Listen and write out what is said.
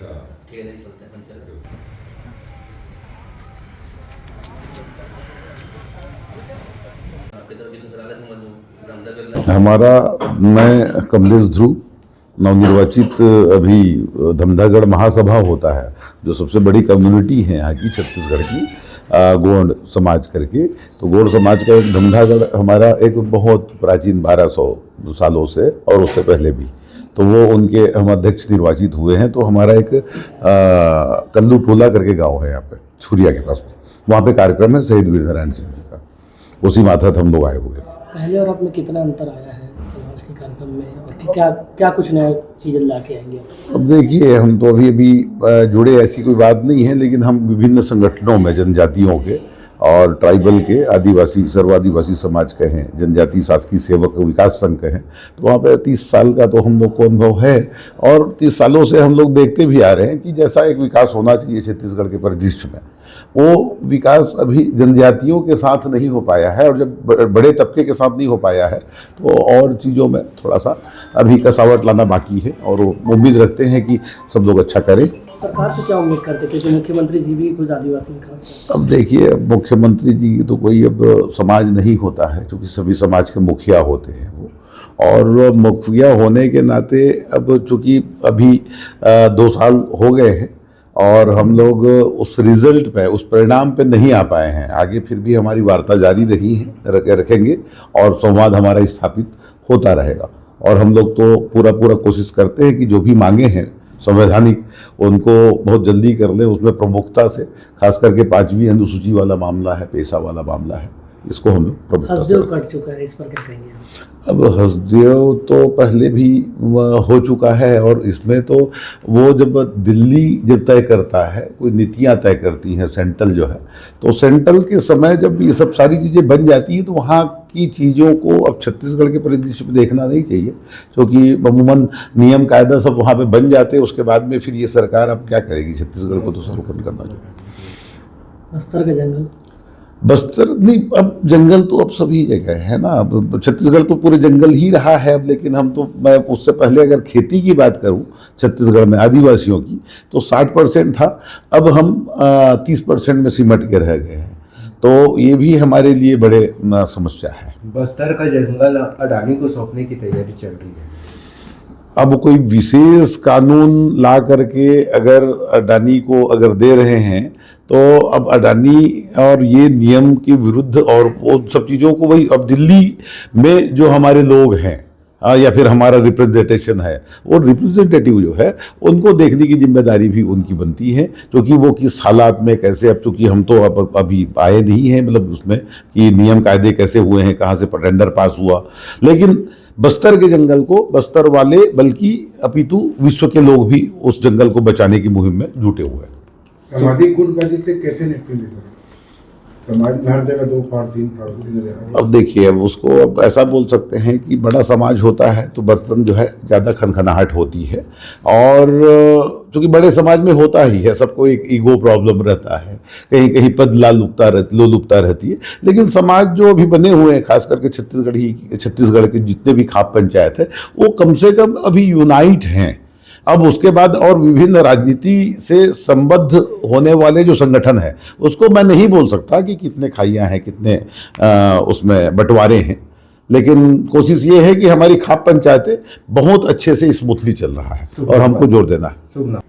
ठेकेदारी चलता है पंचायत। आपकी तरफ भी ससुराल संबंध धमदागढ़ हमारा, मैं कमलेश ध्रुव, नवनिर्वाचित, अभी धमदागढ़ महासभा होता है जो सबसे बड़ी कम्युनिटी है यहाँ की छत्तीसगढ़ की, गोंड समाज करके। तो गोंड समाज का एक धमदागढ़ हमारा एक बहुत प्राचीन 1200 सालों से और उससे पहले भी, तो वो उनके हम अध्यक्ष निर्वाचित हुए हैं। तो हमारा एक कल्लू टोला करके गांव है यहाँ पे छुरिया के पास, वहाँ पे कार्यक्रम है शहीद वीर नारायण सिंह जी का, उसी माथा हम लोग आए हुए हैं। पहले और अब में कितना अंतर आया है समाज के कार्यक्रम में, और क्या क्या कुछ नया चीज़ें ला के आएंगे? अब देखिए, हम तो अभी जुड़े, ऐसी कोई बात नहीं है, लेकिन हम विभिन्न संगठनों में जनजातियों के और ट्राइबल के, आदिवासी, सर्व आदिवासी समाज के हैं, जनजाति शासकीय सेवक विकास संघ के हैं। तो वहाँ पे 30 साल का तो हम लोग को अनुभव है, और 30 सालों से हम लोग देखते भी आ रहे हैं कि जैसा एक विकास होना चाहिए छत्तीसगढ़ के परिदृश्य में, वो विकास अभी जनजातियों के साथ नहीं हो पाया है, और जब बड़े तबके के साथ नहीं हो पाया है तो और चीज़ों में थोड़ा सा अभी कसावट लाना बाकी है, और उम्मीद रखते हैं कि सब लोग अच्छा करें। सरकार से क्या उम्मीद करते हैं, क्योंकि मुख्यमंत्री जी भी खुद आदिवासी विकास से। अब देखिए, मुख्यमंत्री जी तो कोई अब समाज नहीं होता है, क्योंकि सभी समाज के मुखिया होते हैं वो, और मुखिया होने के नाते अब चूँकि अभी 2 साल हो गए हैं और हम लोग उस रिजल्ट पे, उस परिणाम पे नहीं आ पाए हैं। आगे फिर भी हमारी वार्ता जारी रही है, रखेंगे, और संवाद हमारा स्थापित होता रहेगा। और हम लोग तो पूरा कोशिश करते हैं कि जो भी मांगे हैं संवैधानिक, उनको बहुत जल्दी कर लें। उसमें प्रमुखता से खास करके 5वीं अनुसूची वाला मामला है, पेशा वाला मामला है, इसको हम लोग प्रमुखता से। हसदेव कट चुका है, इस पर क्या कहेंगे? अब हसदेव तो पहले भी हो चुका है, और इसमें तो वो जब दिल्ली जब तय करता है, कोई नीतियाँ तय करती हैं सेंट्रल जो है, तो सेंट्रल के समय जब ये सब सारी चीज़ें बन जाती हैं, तो वहाँ की चीज़ों को अब छत्तीसगढ़ के परिदृश्य में देखना नहीं चाहिए, क्योंकि अमूमन नियम कायदा सब वहाँ पे बन जाते हैं। उसके बाद में फिर ये सरकार अब क्या करेगी, छत्तीसगढ़ को तो सर्वोपरि करना चाहिए। बस्तर के जंगल, बस्तर नहीं, अब जंगल तो अब सभी जगह है ना। अब छत्तीसगढ़ तो पूरे जंगल ही रहा है अब, लेकिन हम तो, मैं उससे पहले अगर खेती की बात करूं छत्तीसगढ़ में आदिवासियों की, तो 60% था, अब हम 30% में सिमट के रह गए हैं। तो ये भी हमारे लिए बड़े समस्या है। बस्तर का जंगल अडानी को सौंपने की तैयारी चल रही है। अब कोई विशेष कानून ला करके अगर अडानी को अगर दे रहे हैं, तो अब अडानी और ये नियम के विरुद्ध और वो सब चीज़ों को, वही अब दिल्ली में जो हमारे लोग हैं, या फिर हमारा रिप्रेजेंटेशन है, वो रिप्रेजेंटेटिव जो है उनको देखने की जिम्मेदारी भी उनकी बनती है, क्योंकि वो किस हालात में कैसे, अब चूँकि हम तो अब अभी आए नहीं हैं, मतलब उसमें कि नियम कायदे कैसे हुए हैं, कहाँ से टेंडर पास हुआ, लेकिन बस्तर के जंगल को बस्तर वाले, बल्कि अपितु विश्व के लोग भी उस जंगल को बचाने की मुहिम में जुटे हुए हैं। सामाजिक गुटबाजी से कैसे निपटेंगे सर? समाज में हर जगह 2 फाड़ 3 फाड़ होती नजर आ रही है। अब देखिए, अब उसको अब ऐसा बोल सकते हैं कि बड़ा समाज होता है तो बर्तन जो है ज़्यादा खनखनाहट होती है, और चूँकि बड़े समाज में होता ही है, सबको एक ईगो प्रॉब्लम रहता है, कहीं कहीं पद लोलुपता रहती है। लेकिन समाज जो अभी बने हुए हैं, खास करके छत्तीसगढ़ के जितने भी खाप पंचायत है, वो कम से कम अभी यूनाइट हैं। अब उसके बाद और विभिन्न राजनीति से संबद्ध होने वाले जो संगठन है, उसको मैं नहीं बोल सकता कि कितने खाइयाँ हैं, कितने उसमें बंटवारे हैं, लेकिन कोशिश ये है कि हमारी खाप पंचायतें बहुत अच्छे से स्मूथली चल रहा है, और हमको जोर देना है।